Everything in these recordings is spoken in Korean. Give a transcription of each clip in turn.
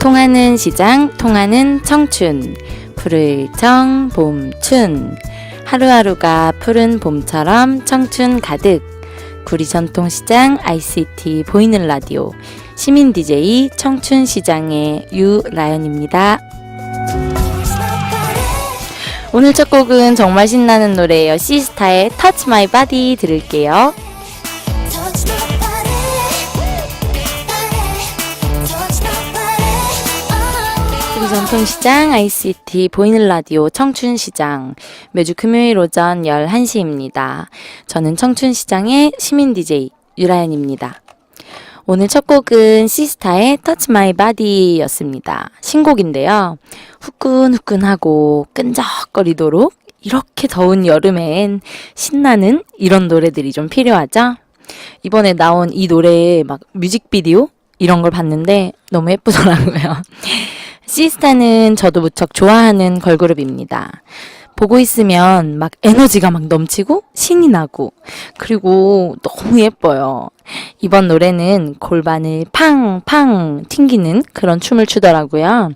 통하는 시장, 통하는 청춘. 푸를 정 봄춘. 하루하루가 푸른 봄처럼 청춘 가득. 구리 전통시장 ICT 보이는 라디오 시민 DJ 청춘시장의 유라연입니다. 오늘 첫 곡은 정말 신나는 노래예요. 시스타의 Touch My Body 들을게요. 구리 전통시장 ICT 보이는 라디오 청춘시장 매주 금요일 오전 11시입니다. 저는 청춘시장의 시민 DJ 유라연입니다. 오늘 첫 곡은 시스타의 Touch My Body 였습니다. 신곡인데요. 후끈후끈하고 끈적거리도록 이렇게 더운 여름엔 신나는 이런 노래들이 좀 필요하죠? 이번에 나온 이 노래의 막 뮤직비디오 이런 걸 봤는데 너무 예쁘더라고요. 시스타는 저도 무척 좋아하는 걸그룹입니다. 보고 있으면 막 에너지가 막 넘치고 신이 나고 그리고 너무 예뻐요. 이번 노래는 골반을 팡팡 튕기는 그런 춤을 추더라고요.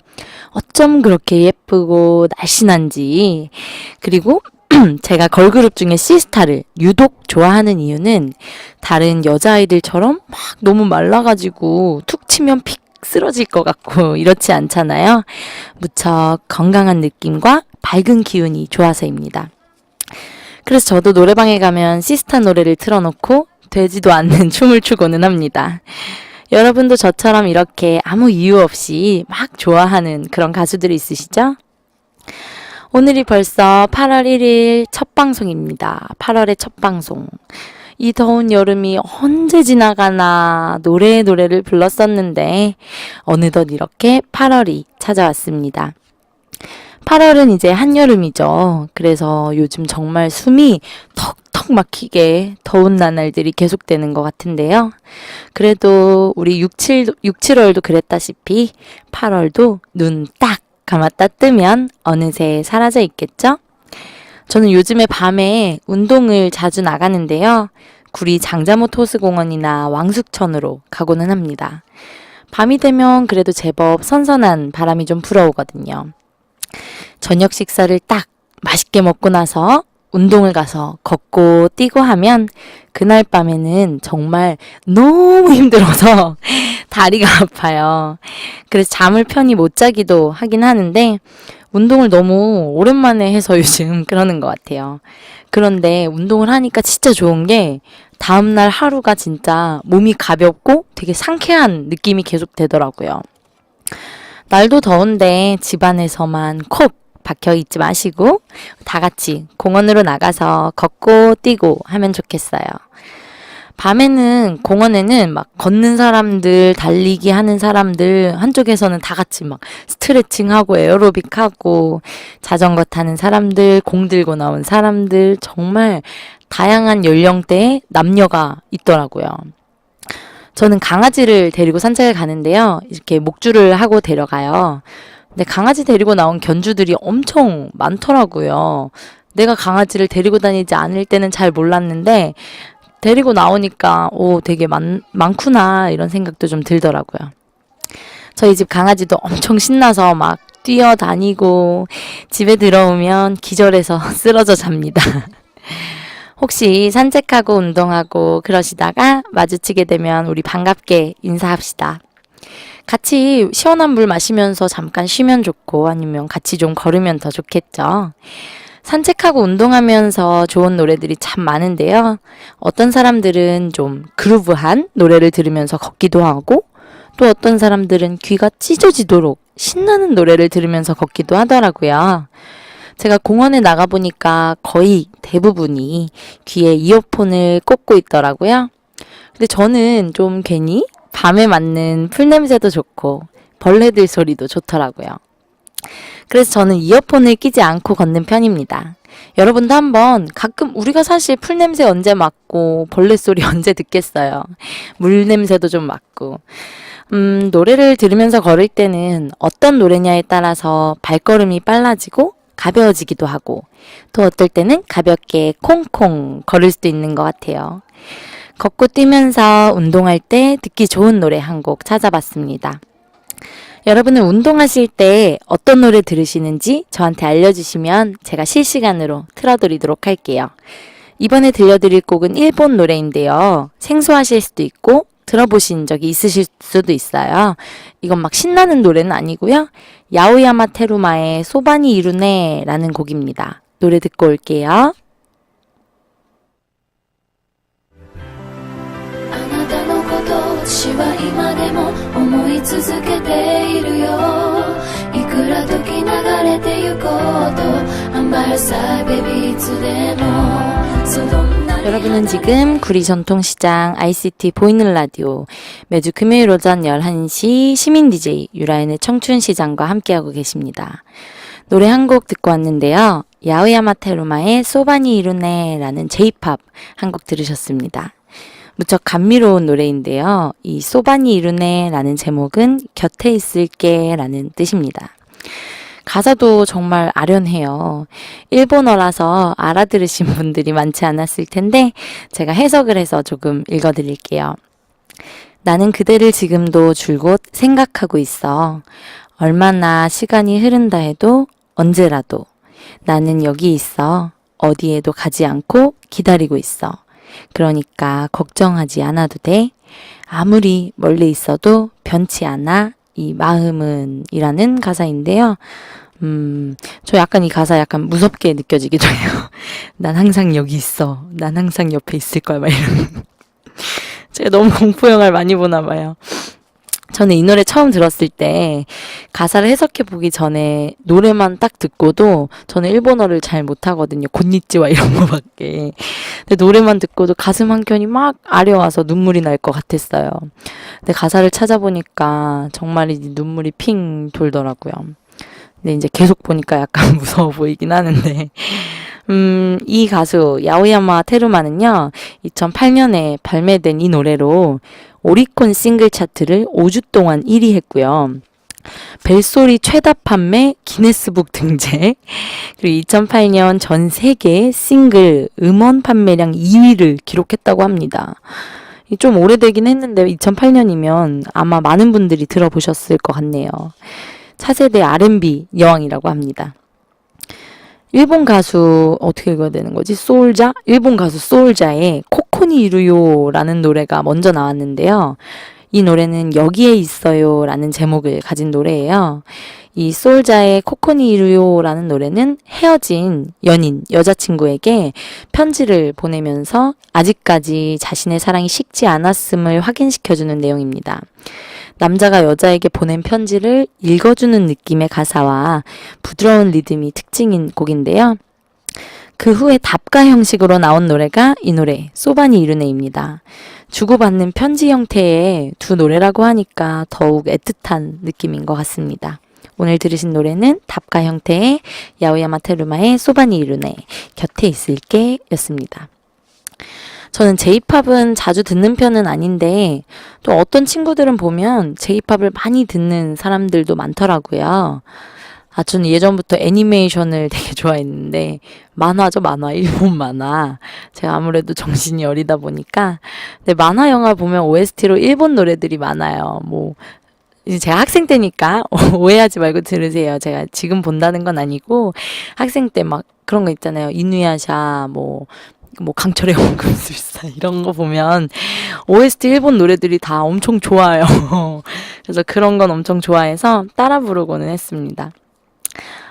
어쩜 그렇게 예쁘고 날씬한지. 그리고 제가 걸그룹 중에 시스타를 유독 좋아하는 이유는 다른 여자아이들처럼 막 너무 말라가지고 툭 치면 픽 쓰러질 것 같고 이렇지 않잖아요. 무척 건강한 느낌과 밝은 기운이 좋아서입니다. 그래서 저도 노래방에 가면 시스타 노래를 틀어놓고 되지도 않는 춤을 추고는 합니다. 여러분도 저처럼 이렇게 아무 이유 없이 막 좋아하는 그런 가수들이 있으시죠? 오늘이 벌써 8월 1일 첫 방송입니다. 8월의 첫 방송. 이 더운 여름이 언제 지나가나 노래를 불렀었는데 어느덧 이렇게 8월이 찾아왔습니다. 8월은 이제 한여름이죠. 그래서 요즘 정말 숨이 턱턱 막히게 더운 나날들이 계속되는 것 같은데요. 그래도 우리 6, 7월도 그랬다시피 8월도 눈 딱 감았다 뜨면 어느새 사라져 있겠죠? 저는 요즘에 밤에 운동을 자주 나가는데요. 구리 장자못 호수공원이나 왕숙천으로 가고는 합니다. 밤이 되면 그래도 제법 선선한 바람이 좀 불어오거든요. 저녁 식사를 딱 맛있게 먹고 나서 운동을 가서 걷고 뛰고 하면 그날 밤에는 정말 너무 힘들어서 다리가 아파요. 그래서 잠을 편히 못 자기도 하긴 하는데 운동을 너무 오랜만에 해서 요즘 그러는 것 같아요. 그런데 운동을 하니까 진짜 좋은 게 다음날 하루가 진짜 몸이 가볍고 되게 상쾌한 느낌이 계속 되더라고요. 날도 더운데 집안에서만 콕 박혀 있지 마시고 다 같이 공원으로 나가서 걷고 뛰고 하면 좋겠어요. 밤에는 공원에는 막 걷는 사람들, 달리기 하는 사람들, 한쪽에서는 다 같이 막 스트레칭하고 에어로빅하고 자전거 타는 사람들, 공 들고 나온 사람들, 정말 다양한 연령대의 남녀가 있더라고요. 저는 강아지를 데리고 산책을 가는데요. 이렇게 목줄을 하고 데려가요. 근데 강아지 데리고 나온 견주들이 엄청 많더라고요. 내가 강아지를 데리고 다니지 않을 때는 잘 몰랐는데 데리고 나오니까 되게 많구나 이런 생각도 좀 들더라고요. 저희 집 강아지도 엄청 신나서 막 뛰어다니고 집에 들어오면 기절해서 쓰러져 잡니다. 혹시 산책하고 운동하고 그러시다가 마주치게 되면 우리 반갑게 인사합시다. 같이 시원한 물 마시면서 잠깐 쉬면 좋고 아니면 같이 좀 걸으면 더 좋겠죠. 산책하고 운동하면서 좋은 노래들이 참 많은데요. 어떤 사람들은 좀 그루브한 노래를 들으면서 걷기도 하고 또 어떤 사람들은 귀가 찢어지도록 신나는 노래를 들으면서 걷기도 하더라고요. 제가 공원에 나가보니까 거의 대부분이 귀에 이어폰을 꽂고 있더라고요. 근데 저는 좀 괜히 밤에 맞는 풀냄새도 좋고 벌레들 소리도 좋더라고요. 그래서 저는 이어폰을 끼지 않고 걷는 편입니다. 여러분도 한번 가끔 우리가 사실 풀냄새 언제 맡고 벌레 소리 언제 듣겠어요. 물 냄새도 좀 맡고. 노래를 들으면서 걸을 때는 어떤 노래냐에 따라서 발걸음이 빨라지고 가벼워지기도 하고 또 어떨 때는 가볍게 콩콩 걸을 수도 있는 것 같아요. 걷고 뛰면서 운동할 때 듣기 좋은 노래 한 곡 찾아봤습니다. 여러분은 운동하실 때 어떤 노래 들으시는지 저한테 알려주시면 제가 실시간으로 틀어드리도록 할게요. 이번에 들려드릴 곡은 일본 노래인데요. 생소하실 수도 있고 들어보신 적이 있으실 수도 있어요. 이건 막 신나는 노래는 아니고요. 야오야마 테루마의 소바니 이루네 라는 곡입니다. 노래 듣고 올게요. あなたのこと私は今でも思い続けているよいくら時流れてゆこうと I'm by your side baby いつでもそうどんな 여러분은 지금 구리 전통시장 ICT 보이는 라디오 매주 금요일 오전 11시 시민 DJ 유라인의 청춘시장과 함께하고 계십니다. 노래 한 곡 듣고 왔는데요. 야오야마 테루마의 소바니 이루네 라는 J-팝 한 곡 들으셨습니다. 무척 감미로운 노래인데요. 이 소바니 이루네 라는 제목은 곁에 있을게 라는 뜻입니다. 가사도 정말 아련해요. 일본어라서 알아들으신 분들이 많지 않았을 텐데 제가 해석을 해서 조금 읽어드릴게요. 나는 그대를 지금도 줄곧 생각하고 있어. 얼마나 시간이 흐른다 해도 언제라도 나는 여기 있어. 어디에도 가지 않고 기다리고 있어. 그러니까 걱정하지 않아도 돼. 아무리 멀리 있어도 변치 않아. 이 마음은 이라는 가사인데요. 저 약간 이 가사 약간 무섭게 느껴지기도 해요. 난 항상 여기 있어. 난 항상 옆에 있을 거야. 막 이런. 제가 너무 공포 영화를 많이 보나 봐요. 저는 이 노래 처음 들었을 때 가사를 해석해 보기 전에 노래만 딱 듣고도 저는 일본어를 잘 못하거든요. 곤니찌와 이런 거밖에. 근데 노래만 듣고도 가슴 한켠이 막 아려와서 눈물이 날 것 같았어요. 근데 가사를 찾아보니까 정말이지 눈물이 핑 돌더라고요. 근데 이제 계속 보니까 약간 무서워 보이긴 하는데 이 가수 야오야마 테루마는요 2008년에 발매된 이 노래로 오리콘 싱글 차트를 5주 동안 1위 했고요. 벨소리 최다 판매 기네스북 등재 그리고 2008년 전 세계 싱글 음원 판매량 2위를 기록했다고 합니다. 좀 오래되긴 했는데 2008년이면 아마 많은 분들이 들어보셨을 것 같네요. 차세대 R&B 여왕이라고 합니다. 일본 가수 어떻게 읽어야 되는 거지? 소울자? 일본 가수 소울자의 코코니 이루요라는 노래가 먼저 나왔는데요. 이 노래는 여기에 있어요 라는 제목을 가진 노래예요. 이 소울자의 코코니 이루요라는 노래는 헤어진 연인, 여자친구에게 편지를 보내면서 아직까지 자신의 사랑이 식지 않았음을 확인시켜주는 내용입니다. 남자가 여자에게 보낸 편지를 읽어주는 느낌의 가사와 부드러운 리듬이 특징인 곡인데요. 그 후에 답가 형식으로 나온 노래가 이 노래 소바니 이루네입니다. 주고받는 편지 형태의 두 노래라고 하니까 더욱 애틋한 느낌인 것 같습니다. 오늘 들으신 노래는 답가 형태의 야오야마 테루마의 소바니 이루네 곁에 있을게 였습니다. 저는 J-팝은 자주 듣는 편은 아닌데 또 어떤 친구들은 보면 J-팝을 많이 듣는 사람들도 많더라고요. 저는 예전부터 애니메이션을 되게 좋아했는데 만화죠, 만화. 일본 만화. 제가 아무래도 정신이 어리다 보니까 근데 만화 영화 보면 OST로 일본 노래들이 많아요. 이제 제가 학생 때니까 오해하지 말고 들으세요. 제가 지금 본다는 건 아니고 학생 때 막 그런 거 있잖아요. 이누야샤 강철의 원금술사 이런 거 보면 OST 일본 노래들이 다 엄청 좋아요. 그래서 그런 건 엄청 좋아해서 따라 부르고는 했습니다.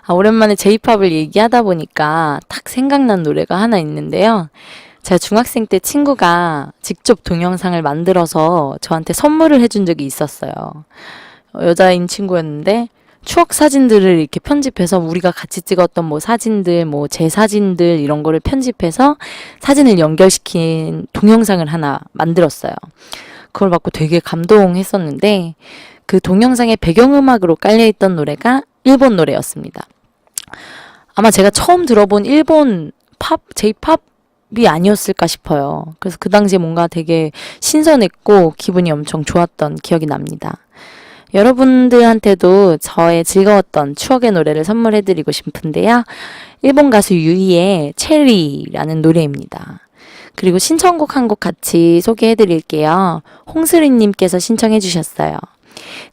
오랜만에 J-팝을 얘기하다 보니까 딱 생각난 노래가 하나 있는데요. 제가 중학생 때 친구가 직접 동영상을 만들어서 저한테 선물을 해준 적이 있었어요. 여자인 친구였는데 추억 사진들을 이렇게 편집해서 우리가 같이 찍었던 사진들, 제 사진들 이런 거를 편집해서 사진을 연결시킨 동영상을 하나 만들었어요. 그걸 받고 되게 감동했었는데 그 동영상의 배경음악으로 깔려있던 노래가 일본 노래였습니다. 아마 제가 처음 들어본 일본 J-팝이 아니었을까 싶어요. 그래서 그 당시에 뭔가 되게 신선했고 기분이 엄청 좋았던 기억이 납니다. 여러분들한테도 저의 즐거웠던 추억의 노래를 선물해드리고 싶은데요. 일본 가수 유이의 체리라는 노래입니다. 그리고 신청곡 한 곡 같이 소개해드릴게요. 홍슬이님께서 신청해주셨어요.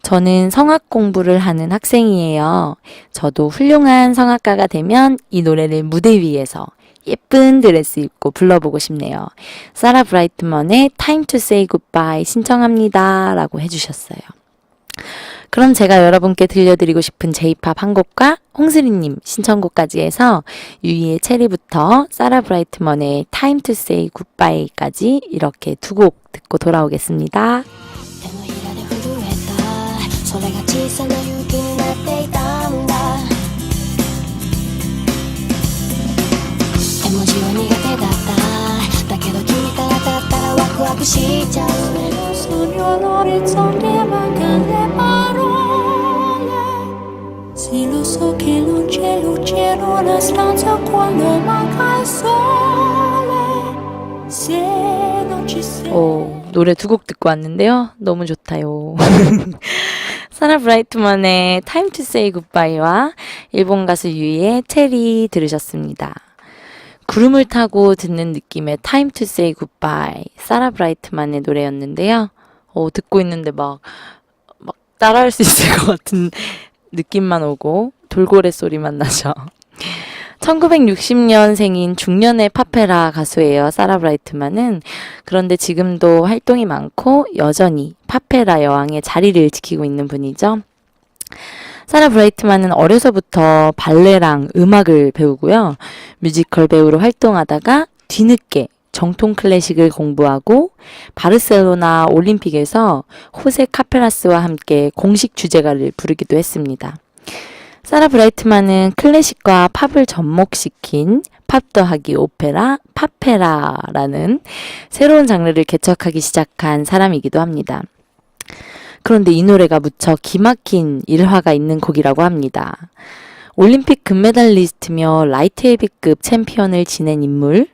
저는 성악 공부를 하는 학생이에요. 저도 훌륭한 성악가가 되면 이 노래를 무대 위에서 예쁜 드레스 입고 불러보고 싶네요. 사라 브라이트먼의 Time to Say Goodbye 신청합니다. 라고 해주셨어요. 그럼 제가 여러분께 들려드리고 싶은 J-POP 한 곡과 홍슬이님 신청곡까지 해서 유이의 체리부터 사라 브라이트먼의 Time to Say Goodbye까지 이렇게 두 곡 듣고 돌아오겠습니다. 手のひらで震えたそれが小さな雪になっていたんだ絵文字は苦手だっただけど君からだったらワクワクしちゃう Sogno l'orizzonte mancano le parole Se lo so che non c'è luce in una stanza quando manca il sole Se non ci sei 오, 노래 두 곡 듣고 왔는데요. 너무 좋다요. 사라 브라이트먼의 Time to Say Goodbye와 일본 가수 유이의 체리 들으셨습니다. 구름을 타고 듣는 느낌의 Time to Say Goodbye, 사라 브라이트만의 노래였는데요. 듣고 있는데 막 따라할 수 있을 것 같은 느낌만 오고 돌고래 소리만 나죠. 1960년생인 중년의 팝페라 가수예요. 사라 브라이트만은. 그런데 지금도 활동이 많고 여전히 팝페라 여왕의 자리를 지키고 있는 분이죠. 사라 브라이트만은 어려서부터 발레랑 음악을 배우고요. 뮤지컬 배우로 활동하다가 뒤늦게 정통 클래식을 공부하고 바르셀로나 올림픽에서 호세 카페라스와 함께 공식 주제가를 부르기도 했습니다. 사라 브라이트만은 클래식과 팝을 접목시킨 팝 더하기 오페라, 팝페라라는 새로운 장르를 개척하기 시작한 사람이기도 합니다. 그런데 이 노래가 무척 기막힌 일화가 있는 곡이라고 합니다. 올림픽 금메달리스트며 라이트 헤비급 챔피언을 지낸 인물,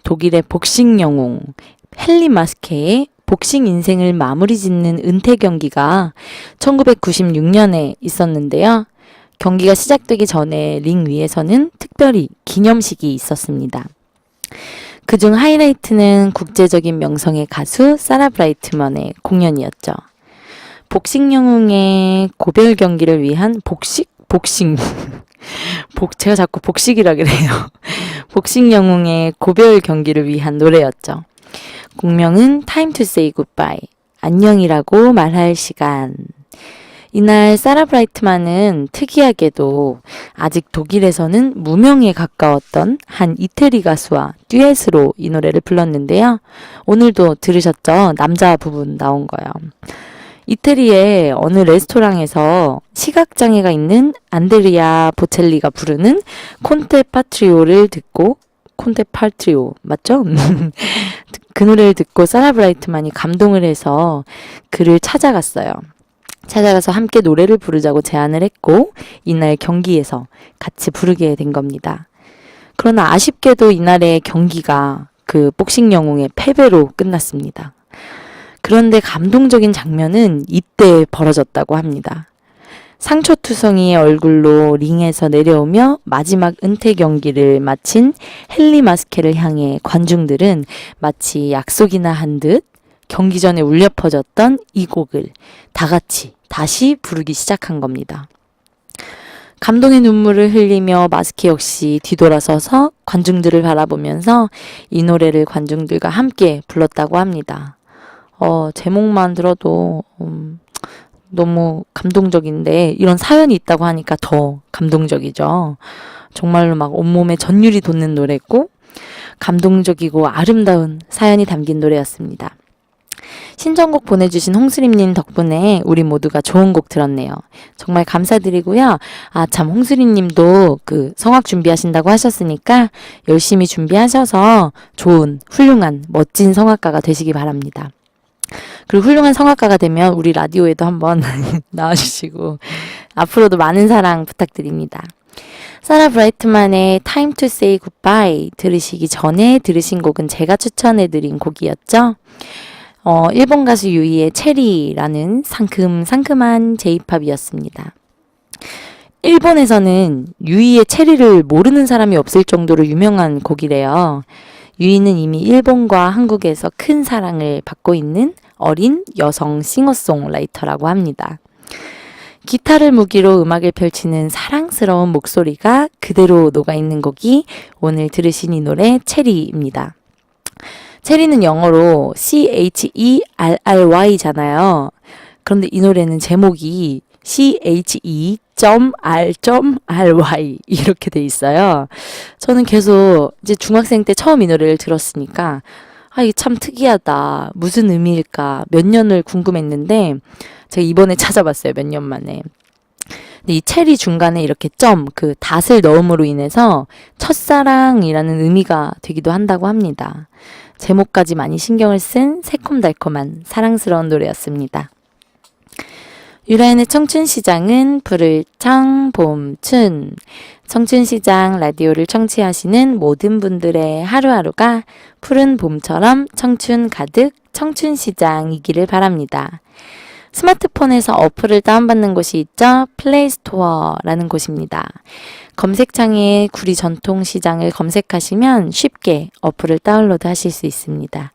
독일의 복싱 영웅 헨리 마스케의 복싱 인생을 마무리 짓는 은퇴 경기가 1996년에 있었는데요. 경기가 시작되기 전에 링 위에서는 특별히 기념식이 있었습니다. 그중 하이라이트는 국제적인 명성의 가수 사라 브라이트먼의 공연이었죠. 복싱 영웅의 고별 경기를 위한 복싱 제가 자꾸 복식이라 그래요. 복싱 영웅의 고별 경기를 위한 노래였죠. 곡명은 Time to Say Goodbye, 안녕이라고 말할 시간. 이날 사라 브라이트만은 특이하게도 아직 독일에서는 무명에 가까웠던 한 이태리 가수와 듀엣으로 이 노래를 불렀는데요. 오늘도 들으셨죠? 남자 부분 나온 거요. 이태리의 어느 레스토랑에서 시각장애가 있는 안드리아 보첼리가 부르는 콘테 파트리오를 듣고 콘테 파트리오 맞죠? 그 노래를 듣고 사라 브라이트만이 감동을 해서 그를 찾아갔어요. 찾아가서 함께 노래를 부르자고 제안을 했고 이날 경기에서 같이 부르게 된 겁니다. 그러나 아쉽게도 이날의 경기가 그 복싱 영웅의 패배로 끝났습니다. 그런데 감동적인 장면은 이때 벌어졌다고 합니다. 상처투성이의 얼굴로 링에서 내려오며 마지막 은퇴 경기를 마친 헨리 마스케를 향해 관중들은 마치 약속이나 한 듯 경기 전에 울려 퍼졌던 이 곡을 다 같이 다시 부르기 시작한 겁니다. 감동의 눈물을 흘리며 마스케 역시 뒤돌아서서 관중들을 바라보면서 이 노래를 관중들과 함께 불렀다고 합니다. 제목만 들어도 너무 감동적인데 이런 사연이 있다고 하니까 더 감동적이죠. 정말로 막 온몸에 전율이 돋는 노래고 감동적이고 아름다운 사연이 담긴 노래였습니다. 신청곡 보내주신 홍수림님 덕분에 우리 모두가 좋은 곡 들었네요. 정말 감사드리고요. 참 홍수림님도 그 성악 준비하신다고 하셨으니까 열심히 준비하셔서 좋은 훌륭한 멋진 성악가가 되시기 바랍니다. 그리고 훌륭한 성악가가 되면 우리 라디오에도 한번 나와주시고 앞으로도 많은 사랑 부탁드립니다. 사라 브라이트만의 Time to Say Goodbye 들으시기 전에 들으신 곡은 제가 추천해드린 곡이었죠. 일본 가수 유이의 체리라는 상큼한 J-POP이었습니다. 일본에서는 유이의 체리를 모르는 사람이 없을 정도로 유명한 곡이래요. 유이는 이미 일본과 한국에서 큰 사랑을 받고 있는 어린 여성 싱어송라이터라고 합니다. 기타를 무기로 음악을 펼치는 사랑스러운 목소리가 그대로 녹아있는 곡이 오늘 들으신 이 노래 체리입니다. 체리는 영어로 CHERRY잖아요. 그런데 이 노래는 제목이 CHE.R.RY 이렇게 돼 있어요. 저는 계속 이제 중학생 때 처음 이 노래를 들었으니까 이게 참 특이하다. 무슨 의미일까? 몇 년을 궁금했는데 제가 이번에 찾아봤어요. 몇 년 만에. 근데 이 체리 중간에 이렇게 그 닷을 넣음으로 인해서 첫사랑이라는 의미가 되기도 한다고 합니다. 제목까지 많이 신경을 쓴 새콤달콤한 사랑스러운 노래였습니다. 유라인의 청춘시장은 불을 청, 봄, 춘. 청춘시장 라디오를 청취하시는 모든 분들의 하루하루가 푸른 봄처럼 청춘 가득 청춘시장이기를 바랍니다. 스마트폰에서 어플을 다운받는 곳이 있죠. 플레이스토어라는 곳입니다. 검색창에 구리 전통시장을 검색하시면 쉽게 어플을 다운로드 하실 수 있습니다.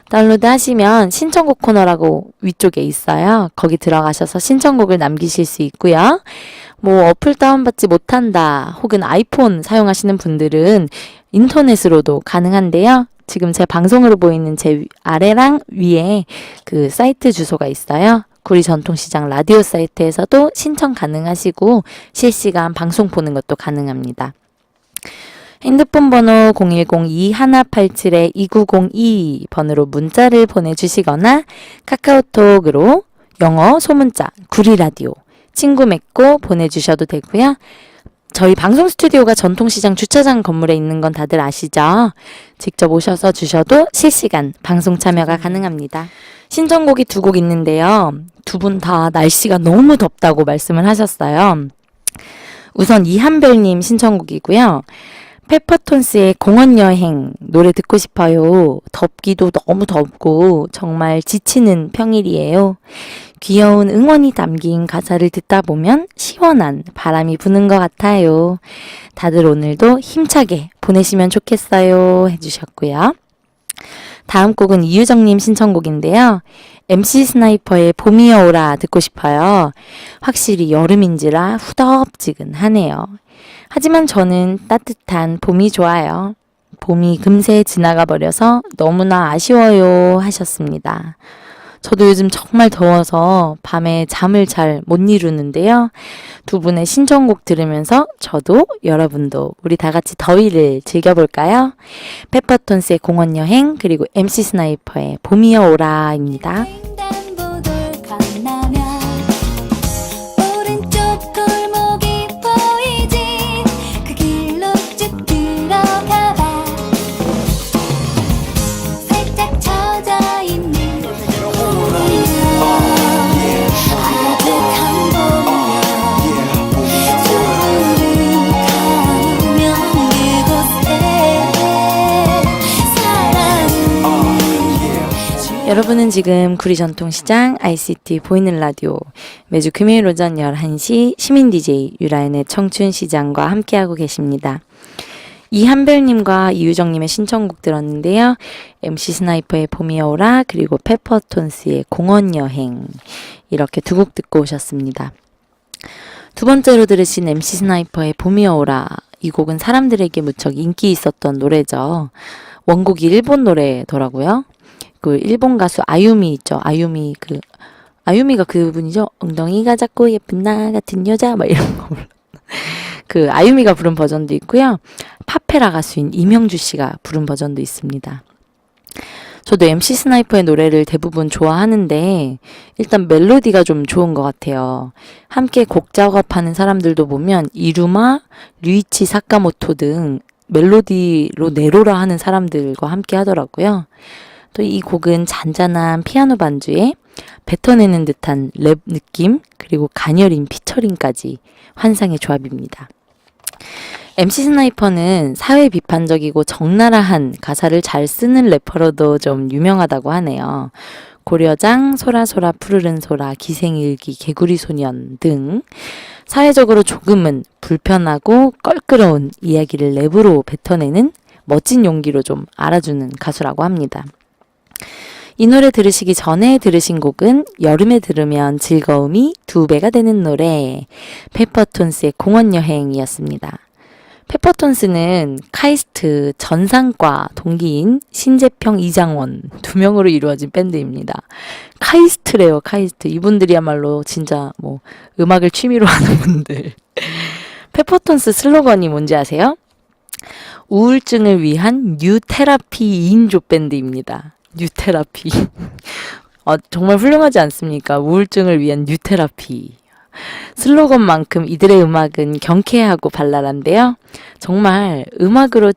다운로드 하시면 신청곡 코너라고 위쪽에 있어요. 거기 들어가셔서 신청곡을 남기실 수 있고요. 어플 다운받지 못한다 혹은 아이폰 사용하시는 분들은 인터넷으로도 가능한데요. 지금 제 방송으로 보이는 제 아래랑 위에 그 사이트 주소가 있어요. 구리 전통시장 라디오 사이트에서도 신청 가능하시고 실시간 방송 보는 것도 가능합니다. 핸드폰 번호 010-2187-2902 번으로 문자를 보내주시거나 카카오톡으로 영어 소문자 구리라디오 친구 맺고 보내주셔도 되고요. 저희 방송 스튜디오가 전통시장 주차장 건물에 있는 건 다들 아시죠? 직접 오셔서 주셔도 실시간 방송 참여가 가능합니다. 신청곡이 2곡 있는데요. 두 분 다 날씨가 너무 덥다고 말씀을 하셨어요. 우선 이한별님 신청곡이고요. 페퍼톤스의 공원여행 노래 듣고 싶어요. 덥기도 너무 덥고 정말 지치는 평일이에요. 귀여운 응원이 담긴 가사를 듣다 보면 시원한 바람이 부는 것 같아요. 다들 오늘도 힘차게 보내시면 좋겠어요 해주셨고요. 다음 곡은 이유정님 신청곡인데요. MC 스나이퍼의 봄이여 오라 듣고 싶어요. 확실히 여름인지라 후덥지근하네요. 하지만 저는 따뜻한 봄이 좋아요. 봄이 금세 지나가 버려서 너무나 아쉬워요 하셨습니다. 저도 요즘 정말 더워서 밤에 잠을 잘 못 이루는데요. 두 분의 신청곡 들으면서 저도 여러분도 우리 다 같이 더위를 즐겨볼까요? 페퍼톤스의 공원여행 그리고 MC 스나이퍼의 봄이여 오라입니다. 횡단보도를 건너면 오른쪽 골목이 보이지 그 길로 쭉 들어가봐 살짝 젖어있는 아득한 봄이여 수룩하면 그곳에 사랑은 여러분은 지금 구리 전통시장 ICT 보이는 라디오 매주 금요일 오전 11시 시민 DJ 유라인의 청춘시장과 함께하고 계십니다. 이한별님과 이유정님의 신청곡 들었는데요. MC 스나이퍼의 봄이 오라 그리고 페퍼톤스의 공원여행 이렇게 2곡 듣고 오셨습니다. 두 번째로 들으신 MC 스나이퍼의 봄이 오라 이 곡은 사람들에게 무척 인기 있었던 노래죠. 원곡이 일본 노래더라고요. 그 일본 가수 아유미 있죠. 아유미가 그분이죠. 엉덩이가 작고 예쁜 나 같은 여자 막 이런 거 그 아유미가 부른 버전도 있고요. 파페라 가수인 이명주 씨가 부른 버전도 있습니다. 저도 MC 스나이퍼의 노래를 대부분 좋아하는데 일단 멜로디가 좀 좋은 것 같아요. 함께 곡 작업하는 사람들도 보면 이루마, 류이치 사카모토 등 멜로디로 내로라 하는 사람들과 함께 하더라고요. 또 이 곡은 잔잔한 피아노 반주에 뱉어내는 듯한 랩 느낌 그리고 가녀린 피처링까지 환상의 조합입니다. MC 스나이퍼는 사회 비판적이고 적나라한 가사를 잘 쓰는 래퍼로도 좀 유명하다고 하네요. 고려장, 소라소라 푸르른 소라, 기생일기, 개구리 소년 등 사회적으로 조금은 불편하고 껄끄러운 이야기를 랩으로 뱉어내는 멋진 용기로 좀 알아주는 가수라고 합니다. 이 노래 들으시기 전에 들으신 곡은 여름에 들으면 즐거움이 2배가 되는 노래 페퍼톤스의 공원여행이었습니다. 페퍼톤스는 카이스트 전상과 동기인 신재평, 이장원 2명으로 이루어진 밴드입니다. 카이스트래요, 카이스트. 이분들이야말로 진짜 뭐 음악을 취미로 하는 분들. 페퍼톤스 슬로건이 뭔지 아세요? 우울증을 위한 뉴테라피 2인조 밴드입니다. 뉴테라피. 정말 훌륭하지 않습니까? 우울증을 위한 뉴테라피. 슬로건만큼 이들의 음악은 경쾌하고 발랄한데요. 정말 음악으로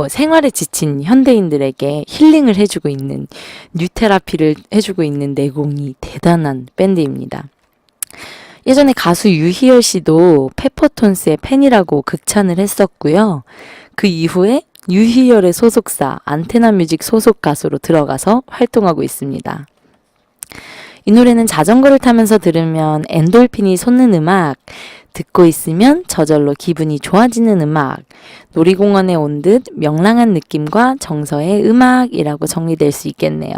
생활에 지친 현대인들에게 힐링을 해주고 있는, 뉴테라피를 해주고 있는 내공이 대단한 밴드입니다. 예전에 가수 유희열 씨도 페퍼톤스의 팬이라고 극찬을 했었고요. 그 이후에 유희열의 소속사 안테나뮤직 소속 가수로 들어가서 활동하고 있습니다. 이 노래는 자전거를 타면서 들으면 엔돌핀이 솟는 음악, 듣고 있으면 저절로 기분이 좋아지는 음악, 놀이공원에 온 듯 명랑한 느낌과 정서의 음악이라고 정리될 수 있겠네요.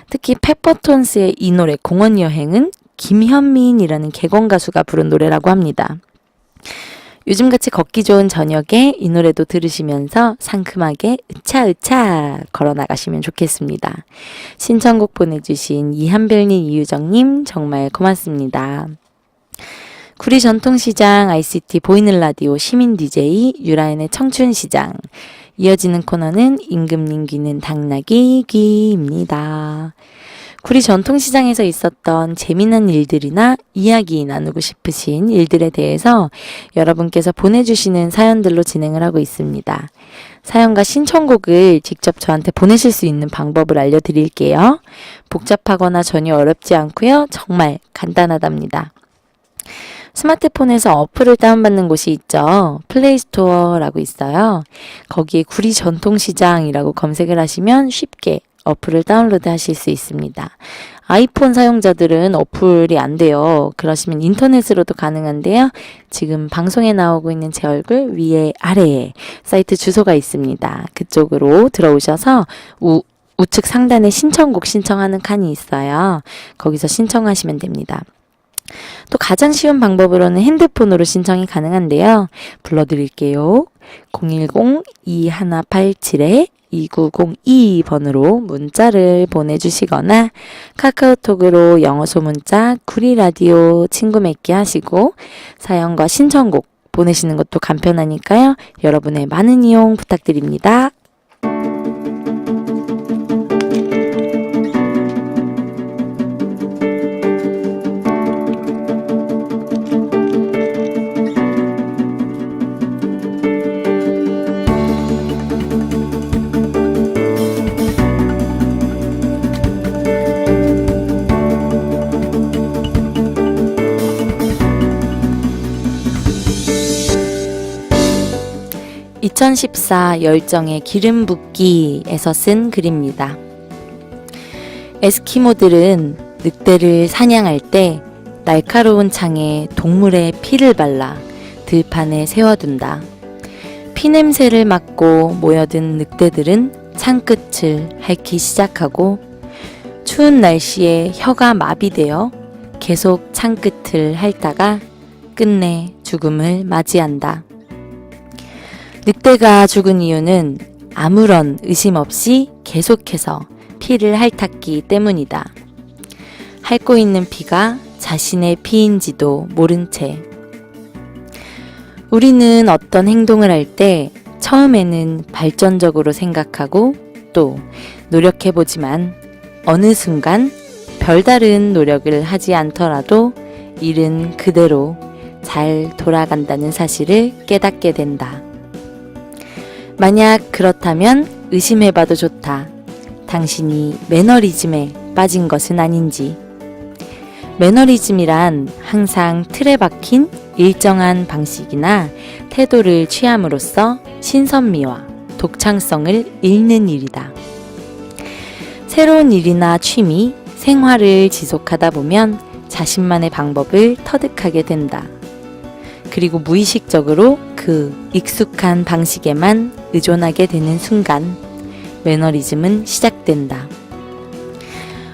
특히 페퍼톤스의 이 노래 공원여행은 김현민이라는 객원 가수가 부른 노래라고 합니다. 요즘같이 걷기 좋은 저녁에 이 노래도 들으시면서 상큼하게 으차으차 걸어나가시면 좋겠습니다. 신청곡 보내주신 이한별님, 이유정님 정말 고맙습니다. 구리 전통시장 ICT 보이는 라디오 시민 DJ 유라인의 청춘시장. 이어지는 코너는 임금님 귀는 당나귀 귀입니다. 구리 전통시장에서 있었던 재미난 일들이나 이야기 나누고 싶으신 일들에 대해서 여러분께서 보내주시는 사연들로 진행을 하고 있습니다. 사연과 신청곡을 직접 저한테 보내실 수 있는 방법을 알려드릴게요. 복잡하거나 전혀 어렵지 않고요. 정말 간단하답니다. 스마트폰에서 어플을 다운받는 곳이 있죠. 플레이스토어라고 있어요. 거기에 구리 전통시장이라고 검색을 하시면 쉽게 어플을 다운로드 하실 수 있습니다. 아이폰 사용자들은 어플이 안 돼요. 그러시면 인터넷으로도 가능한데요. 지금 방송에 나오고 있는 제 얼굴 위에 아래에 사이트 주소가 있습니다. 그쪽으로 들어오셔서 우측 상단에 신청곡 신청하는 칸이 있어요. 거기서 신청하시면 됩니다. 또 가장 쉬운 방법으로는 핸드폰으로 신청이 가능한데요. 불러드릴게요. 010-2187-2902번으로 문자를 보내주시거나 카카오톡으로 영어 소문자 구리라디오 친구 맺기 하시고 사연과 신청곡 보내시는 것도 간편하니까요. 여러분의 많은 이용 부탁드립니다. (2014) 열정의 기름 붓기에서 쓴 글입니다. 에스키모들은 늑대를 사냥할 때 날카로운 창에 동물의 피를 발라 들판에 세워둔다. 피냄새를 맡고 모여든 늑대들은 창끝을 핥기 시작하고 추운 날씨에 혀가 마비되어 계속 창끝을 핥다가 끝내 죽음을 맞이한다. 늑대가 죽은 이유는 아무런 의심 없이 계속해서 피를 핥았기 때문이다. 핥고 있는 피가 자신의 피인지도 모른 채. 우리는 어떤 행동을 할 때 처음에는 발전적으로 생각하고 또 노력해보지만 어느 순간 별다른 노력을 하지 않더라도 일은 그대로 잘 돌아간다는 사실을 깨닫게 된다. 만약 그렇다면 의심해봐도 좋다. 당신이 매너리즘에 빠진 것은 아닌지. 매너리즘이란 항상 틀에 박힌 일정한 방식이나 태도를 취함으로써 신선미와 독창성을 잃는 일이다. 새로운 일이나 취미, 생활을 지속하다 보면 자신만의 방법을 터득하게 된다. 그리고 무의식적으로 그 익숙한 방식에만 의존하게 되는 순간 매너리즘은 시작된다.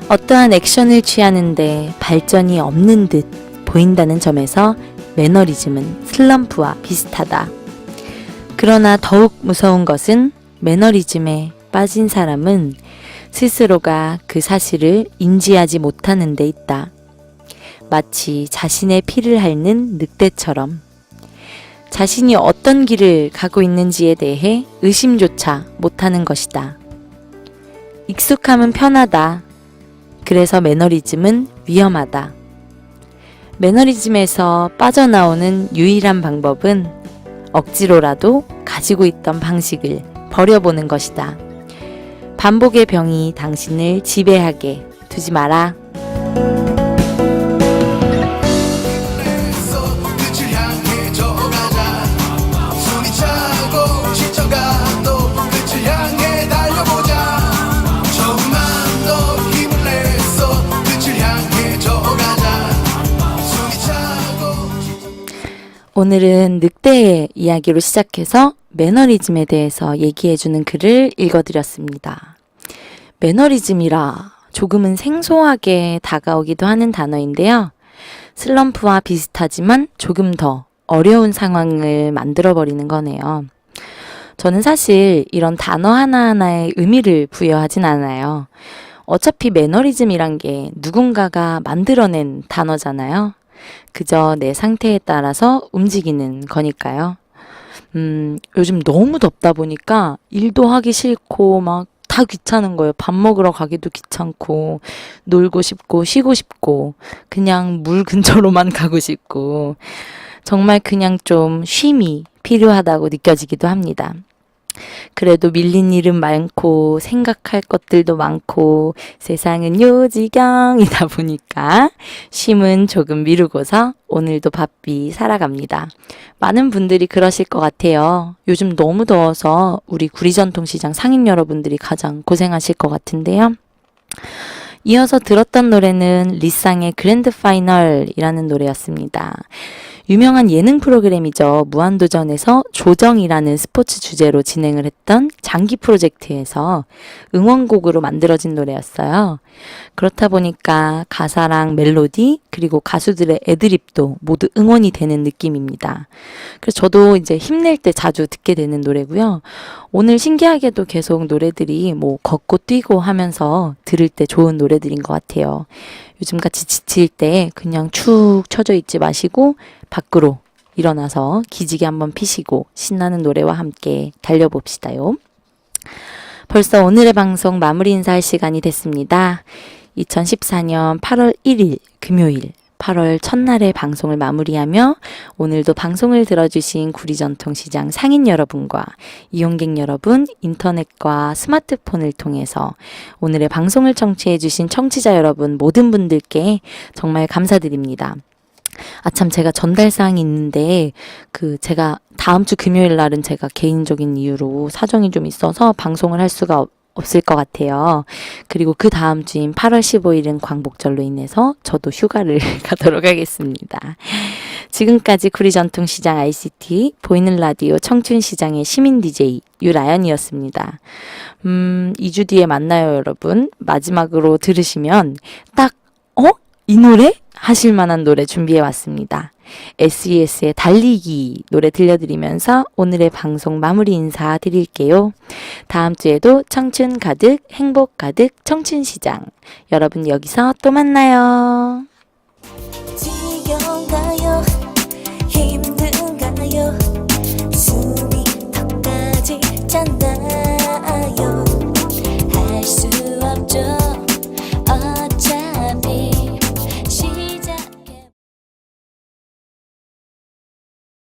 어떠한 액션을 취하는데 발전이 없는 듯 보인다는 점에서 매너리즘은 슬럼프와 비슷하다. 그러나 더욱 무서운 것은 매너리즘에 빠진 사람은 스스로가 그 사실을 인지하지 못하는 데 있다. 마치 자신의 피를 핥는 늑대처럼 자신이 어떤 길을 가고 있는지에 대해 의심조차 못하는 것이다. 익숙함은 편하다. 그래서 매너리즘은 위험하다. 매너리즘에서 빠져나오는 유일한 방법은 억지로라도 가지고 있던 방식을 버려보는 것이다. 반복의 병이 당신을 지배하게 두지 마라. 오늘은 늑대의 이야기로 시작해서 매너리즘에 대해서 얘기해주는 글을 읽어드렸습니다. 매너리즘이라 조금은 생소하게 다가오기도 하는 단어인데요. 슬럼프와 비슷하지만 조금 더 어려운 상황을 만들어버리는 거네요. 저는 사실 이런 단어 하나하나에 의미를 부여하진 않아요. 어차피 매너리즘이란 게 누군가가 만들어낸 단어잖아요. 그저 내 상태에 따라서 움직이는 거니까요. 요즘 너무 덥다 보니까 일도 하기 싫고 막 다 귀찮은 거예요. 밥 먹으러 가기도 귀찮고 놀고 싶고 쉬고 싶고 그냥 물 근처로만 가고 싶고 정말 그냥 좀 쉼이 필요하다고 느껴지기도 합니다. 그래도 밀린 일은 많고 생각할 것들도 많고 세상은 요지경이다 보니까 쉼은 조금 미루고서 오늘도 바삐 살아갑니다. 많은 분들이 그러실 것 같아요. 요즘 너무 더워서 우리 구리전통시장 상인 여러분들이 가장 고생하실 것 같은데요. 이어서 들었던 노래는 리쌍의 그랜드 파이널이라는 노래였습니다. 유명한 예능 프로그램이죠. 무한도전에서 조정이라는 스포츠 주제로 진행을 했던 장기 프로젝트에서 응원곡으로 만들어진 노래였어요. 그렇다 보니까 가사랑 멜로디 그리고 가수들의 애드립도 모두 응원이 되는 느낌입니다. 그래서 저도 이제 힘낼 때 자주 듣게 되는 노래고요. 오늘 신기하게도 계속 노래들이 뭐 걷고 뛰고 하면서 들을 때 좋은 노래들인 것 같아요. 요즘같이 지칠 때 그냥 축 처져 있지 마시고 밖으로 일어나서 기지개 한번 피시고 신나는 노래와 함께 달려봅시다요. 벌써 오늘의 방송 마무리 인사할 시간이 됐습니다. 2014년 8월 1일 금요일 8월 첫날의 방송을 마무리하며 오늘도 방송을 들어주신 구리전통시장 상인 여러분과 이용객 여러분, 인터넷과 스마트폰을 통해서 오늘의 방송을 청취해주신 청취자 여러분 모든 분들께 정말 감사드립니다. 참 제가 전달사항이 있는데 제가 다음 주 금요일 날은 제가 개인적인 이유로 사정이 좀 있어서 방송을 할 수가 없을 것 같아요. 그리고 그 다음 주인 8월 15일은 광복절로 인해서 저도 휴가를 가도록 하겠습니다. 지금까지 구리전통시장 ICT 보이는 라디오 청춘시장의 시민 DJ 유라연이었습니다. 2주 뒤에 만나요 여러분. 마지막으로 들으시면 딱 이 노래? 하실 만한 노래 준비해 왔습니다. SES의 달리기 노래 들려드리면서 오늘의 방송 마무리 인사 드릴게요. 다음 주에도 청춘 가득 행복 가득 청춘시장 여러분 여기서 또 만나요.